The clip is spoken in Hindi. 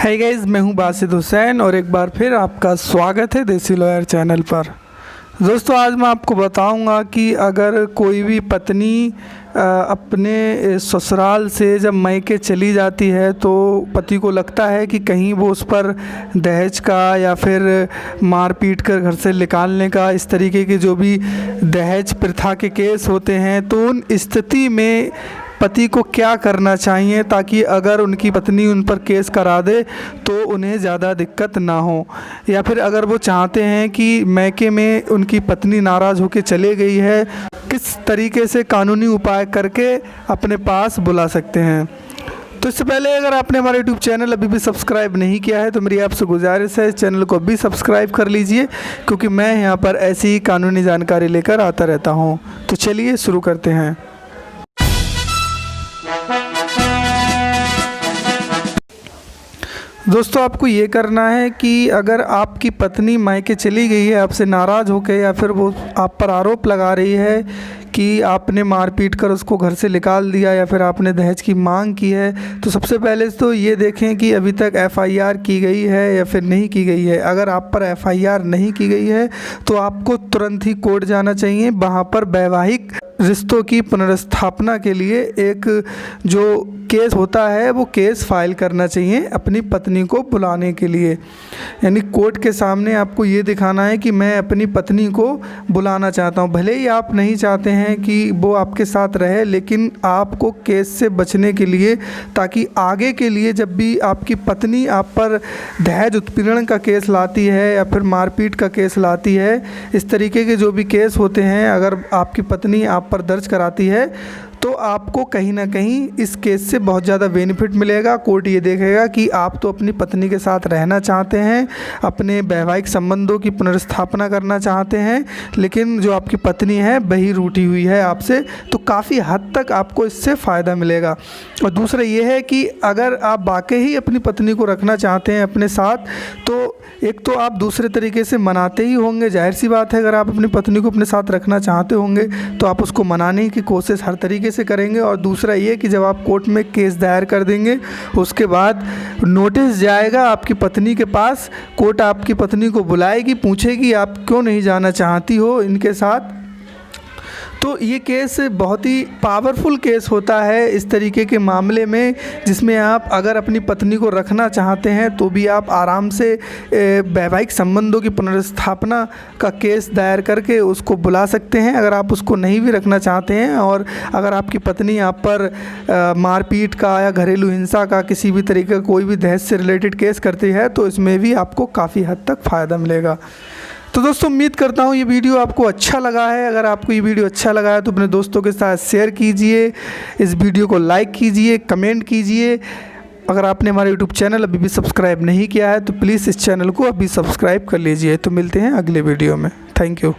हाय गाइस, मैं हूं बासित हुसैन और एक बार फिर आपका स्वागत है देसी लॉयर चैनल पर। दोस्तों, आज मैं आपको बताऊंगा कि अगर कोई भी पत्नी अपने ससुराल से जब मायके चली जाती है तो पति को लगता है कि कहीं वो उस पर दहेज का या फिर मार पीट कर घर से निकालने का, इस तरीके के जो भी दहेज प्रथा के केस होते हैं, तो उन स्थिति में पति को क्या करना चाहिए ताकि अगर उनकी पत्नी उन पर केस करा दे तो उन्हें ज़्यादा दिक्कत ना हो। या फिर अगर वो चाहते हैं कि मायके में उनकी पत्नी नाराज़ होकर चले गई है, किस तरीके से कानूनी उपाय करके अपने पास बुला सकते हैं। तो इससे पहले अगर आपने हमारा यूट्यूब चैनल अभी भी सब्सक्राइब नहीं किया है तो मेरी आपसे गुजारिश है, इस चैनल को भी सब्सक्राइब कर लीजिए, क्योंकि मैं यहाँ पर ऐसी ही कानूनी जानकारी लेकर आता रहता हूँ। तो चलिए शुरू करते हैं। दोस्तों, आपको ये करना है कि अगर आपकी पत्नी मायके चली गई है आपसे नाराज़ होकर, या फिर वो आप पर आरोप लगा रही है कि आपने मार पीट कर उसको घर से निकाल दिया या फिर आपने दहेज की मांग की है, तो सबसे पहले तो ये देखें कि अभी तक एफआईआर की गई है या फिर नहीं की गई है। अगर आप पर एफआईआर नहीं की गई है तो आपको तुरंत ही कोर्ट जाना चाहिए। वहाँ पर वैवाहिक रिश्तों की पुनर्स्थापना के लिए एक जो केस होता है वो केस फाइल करना चाहिए अपनी पत्नी को बुलाने के लिए। यानी कोर्ट के सामने आपको ये दिखाना है कि मैं अपनी पत्नी को बुलाना चाहता हूँ। भले ही आप नहीं चाहते हैं कि वो आपके साथ रहे, लेकिन आपको केस से बचने के लिए, ताकि आगे के लिए जब भी आपकी पत्नी आप पर दहेज उत्पीड़न का केस लाती है या फिर मारपीट का केस लाती है, इस तरीके के जो भी केस होते हैं, अगर आपकी पत्नी आप पर दर्ज कराती है तो आपको कहीं ना कहीं इस केस से बहुत ज़्यादा बेनिफिट मिलेगा। कोर्ट ये देखेगा कि आप तो अपनी पत्नी के साथ रहना चाहते हैं, अपने वैवाहिक संबंधों की पुनर्स्थापना करना चाहते हैं, लेकिन जो आपकी पत्नी है वही रूठी हुई है आपसे, तो काफ़ी हद तक आपको इससे फ़ायदा मिलेगा। और दूसरा ये है कि अगर आप वाकई ही अपनी पत्नी को रखना चाहते हैं अपने साथ, तो एक तो आप दूसरे तरीके से मनाते ही होंगे, जाहिर सी बात है। अगर आप अपनी पत्नी को अपने साथ रखना चाहते होंगे तो आप उसको मनाने की कोशिश हर तरीके से करेंगे। और दूसरा ये कि जब आप कोर्ट में केस दायर कर देंगे, उसके बाद नोटिस जाएगा आपकी पत्नी के पास, कोर्ट आपकी पत्नी को बुलाएगी, पूछेगी आप क्यों नहीं जाना चाहती हो इनके साथ। तो ये केस बहुत ही पावरफुल केस होता है इस तरीके के मामले में, जिसमें आप अगर अपनी पत्नी को रखना चाहते हैं तो भी आप आराम से वैवाहिक संबंधों की पुनर्स्थापना का केस दायर करके उसको बुला सकते हैं। अगर आप उसको नहीं भी रखना चाहते हैं और अगर आपकी पत्नी आप पर मारपीट का या घरेलू हिंसा का किसी भी तरीके का कोई भी दहेज से रिलेटेड केस करती है, तो इसमें भी आपको काफ़ी हद तक फ़ायदा मिलेगा। तो दोस्तों, उम्मीद करता हूँ ये वीडियो आपको अच्छा लगा है। अगर आपको ये वीडियो अच्छा लगा है तो अपने दोस्तों के साथ शेयर कीजिए, इस वीडियो को लाइक कीजिए, कमेंट कीजिए। अगर आपने हमारे यूट्यूब चैनल अभी भी सब्सक्राइब नहीं किया है तो प्लीज़ इस चैनल को अभी सब्सक्राइब कर लीजिए। तो मिलते हैं अगले वीडियो में। Thank you.